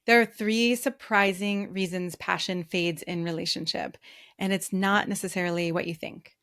There are three surprising reasons passion fades in relationship, and it's not necessarily what you think.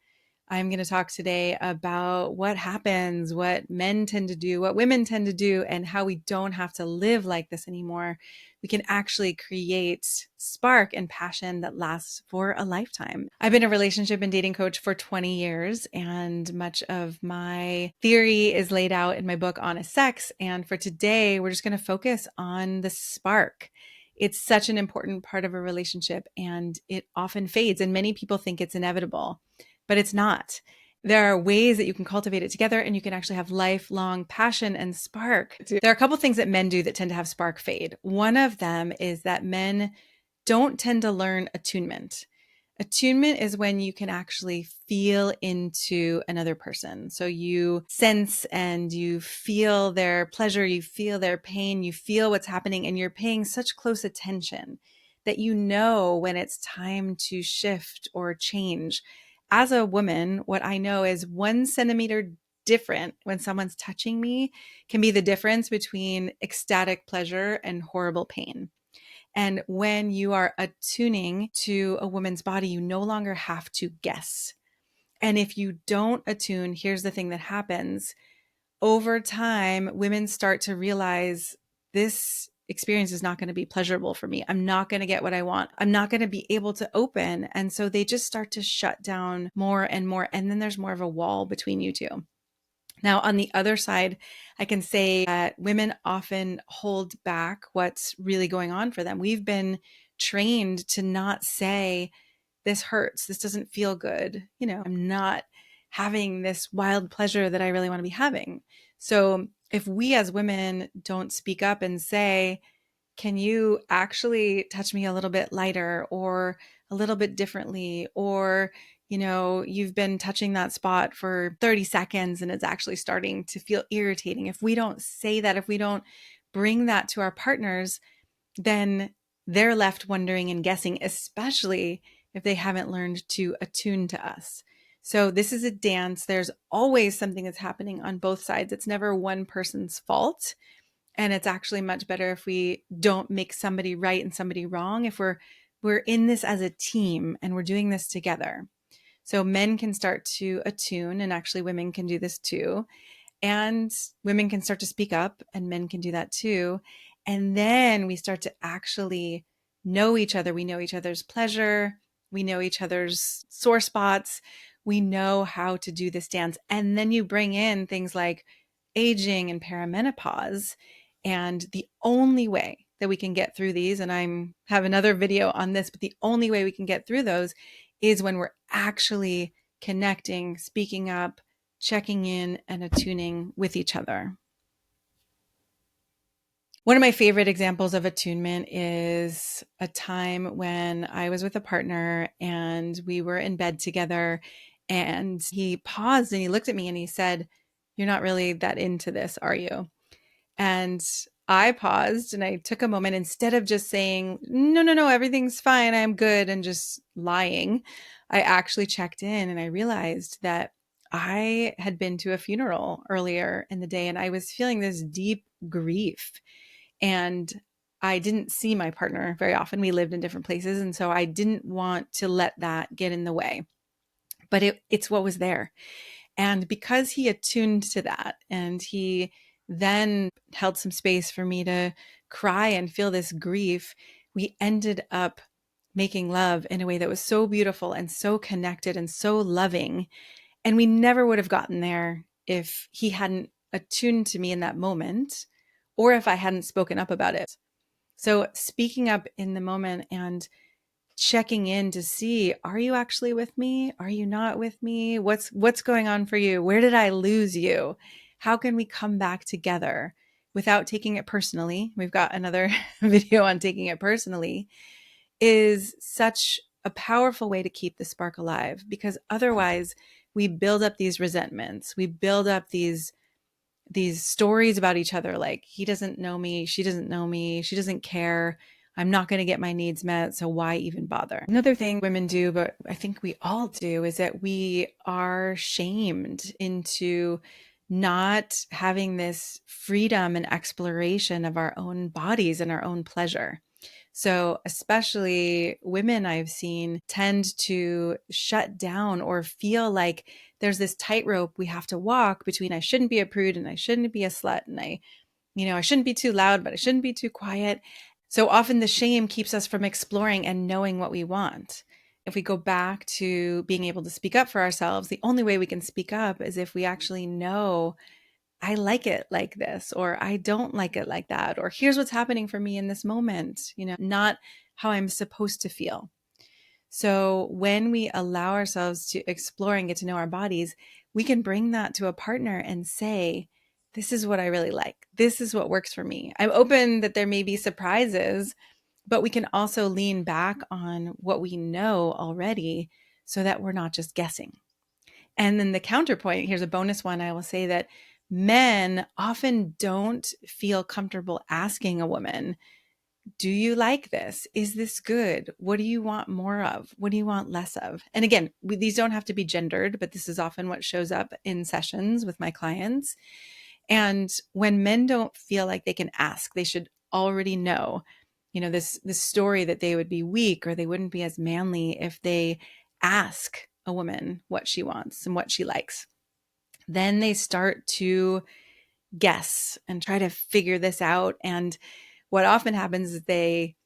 I'm going to talk today about what happens, what men tend to do, what women tend to do, and how we don't have to live like this anymore. We can actually create spark and passion that lasts for a lifetime. I've been a relationship and dating coach for 20 years, and much of my theory is laid out in my book, Honest Sex. And for today, we're just going to focus on the spark. It's such an important part of a relationship, and it often fades, and many people think it's inevitable, but it's not. There are ways that you can cultivate it together, and you can actually have lifelong passion and spark. There are a couple things that men do that tend to have spark fade. One of them is that men don't tend to learn attunement. Attunement is when you can actually feel into another person. So you sense and you feel their pleasure, you feel their pain, you feel what's happening, and you're paying such close attention that you know when it's time to shift or change. As a woman, what I know is 1 centimeter different when someone's touching me can be the difference between ecstatic pleasure and horrible pain. And when you are attuning to a woman's body, you no longer have to guess. And if you don't attune, here's the thing that happens. Over time, women start to realize this experience is not going to be pleasurable for me. I'm not going to get what I want. I'm not going to be able to open. And so they just start to shut down more and more. And then there's more of a wall between you two. Now, on the other side, I can say that women often hold back what's really going on for them. We've been trained to not say, this hurts, this doesn't feel good. I'm not having this wild pleasure that I really want to be having. So if we as women don't speak up and say, can you actually touch me a little bit lighter or a little bit differently? Or, you've been touching that spot for 30 seconds and it's actually starting to feel irritating. If we don't say that, if we don't bring that to our partners, then they're left wondering and guessing, especially if they haven't learned to attune to us. So this is a dance. There's always something that's happening on both sides. It's never one person's fault. And it's actually much better if we don't make somebody right and somebody wrong, if we're in this as a team and we're doing this together. So men can start to attune, and actually women can do this too. And women can start to speak up, and men can do that too. And then we start to actually know each other. We know each other's pleasure. We know each other's sore spots. We know how to do this dance. And then you bring in things like aging and perimenopause. And the only way that we can get through these, and I have another video on this, but the only way we can get through those is when we're actually connecting, speaking up, checking in, and attuning with each other. One of my favorite examples of attunement is a time when I was with a partner and we were in bed together, and he paused and he looked at me and he said, "You're not really that into this, are you?" And I paused and I took a moment. Instead of just saying, no, no, no, everything's fine, I'm good, and just lying, I actually checked in and I realized that I had been to a funeral earlier in the day and I was feeling this deep grief. And I didn't see my partner very often. We lived in different places. And so I didn't want to let that get in the way. But it's what was there. And because he attuned to that and he then held some space for me to cry and feel this grief, we ended up making love in a way that was so beautiful and so connected and so loving. And we never would have gotten there if he hadn't attuned to me in that moment, or if I hadn't spoken up about it. So speaking up in the moment and checking in to see, are you actually with me? Are you not with me? What's going on for you? Where did I lose you? How can we come back together without taking it personally? We've got another video on taking it personally, is such a powerful way to keep the spark alive, because otherwise we build up these resentments. We build up these stories about each other, like, he doesn't know me, she doesn't know me, she doesn't care, I'm not going to get my needs met, so why even bother? Another thing women do, but I think we all do, is that we are shamed into not having this freedom and exploration of our own bodies and our own pleasure. So, especially women I've seen tend to shut down or feel like there's this tightrope we have to walk between I shouldn't be a prude and I shouldn't be a slut and I shouldn't be too loud, but I shouldn't be too quiet. So often the shame keeps us from exploring and knowing what we want. If we go back to being able to speak up for ourselves, the only way we can speak up is if we actually know I like it like this, or I don't like it like that, or here's what's happening for me in this moment, not how I'm supposed to feel. So when we allow ourselves to explore and get to know our bodies, we can bring that to a partner and say, this is what I really like. This is what works for me. I'm open that there may be surprises, but we can also lean back on what we know already so that we're not just guessing. And then the counterpoint, here's a bonus one. I will say that men often don't feel comfortable asking a woman, do you like this? Is this good? What do you want more of? What do you want less of? And again, these don't have to be gendered, but this is often what shows up in sessions with my clients. And when men don't feel like they can ask, they should already know, this story that they would be weak or they wouldn't be as manly if they ask a woman what she wants and what she likes. Then they start to guess and try to figure this out. And what often happens is they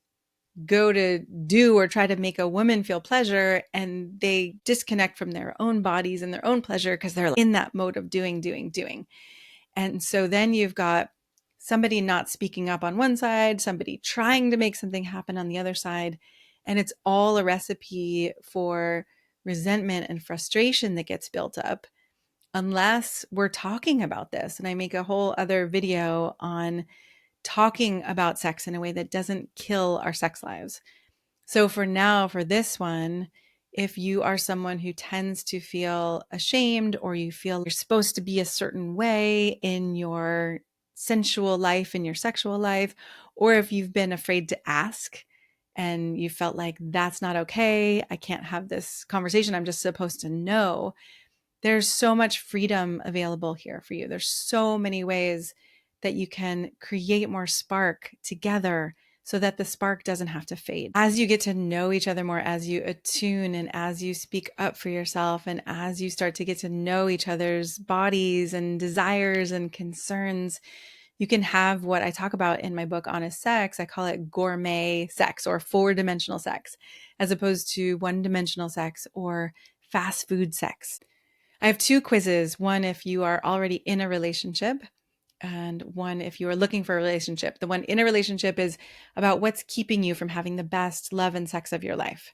go to do or try to make a woman feel pleasure and they disconnect from their own bodies and their own pleasure because they're in that mode of doing, doing, doing. And so then you've got somebody not speaking up on one side, somebody trying to make something happen on the other side. And it's all a recipe for resentment and frustration that gets built up unless we're talking about this. And I make a whole other video on talking about sex in a way that doesn't kill our sex lives. So for now, for this one, if you are someone who tends to feel ashamed or you feel you're supposed to be a certain way in your sensual life, in your sexual life, or if you've been afraid to ask and you felt like that's not okay, I can't have this conversation, I'm just supposed to know, there's so much freedom available here for you. There's so many ways that you can create more spark together so that the spark doesn't have to fade. As you get to know each other more, as you attune and as you speak up for yourself, and as you start to get to know each other's bodies and desires and concerns, you can have what I talk about in my book, Honest Sex. I call it gourmet sex or 4-dimensional sex, as opposed to 1-dimensional sex or fast food sex. I have 2 quizzes, one if you are already in a relationship and one if you are looking for a relationship. The one in a relationship is about what's keeping you from having the best love and sex of your life.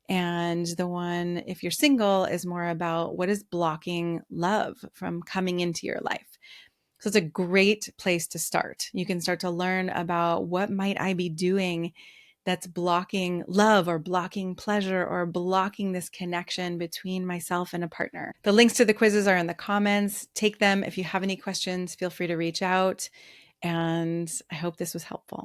And the one, if you're single, is more about what is blocking love from coming into your life. So it's a great place to start. You can start to learn about what might I be doing that's blocking love or blocking pleasure or blocking this connection between myself and a partner. The links to the quizzes are in the comments. Take them. If you have any questions, feel free to reach out. And I hope this was helpful.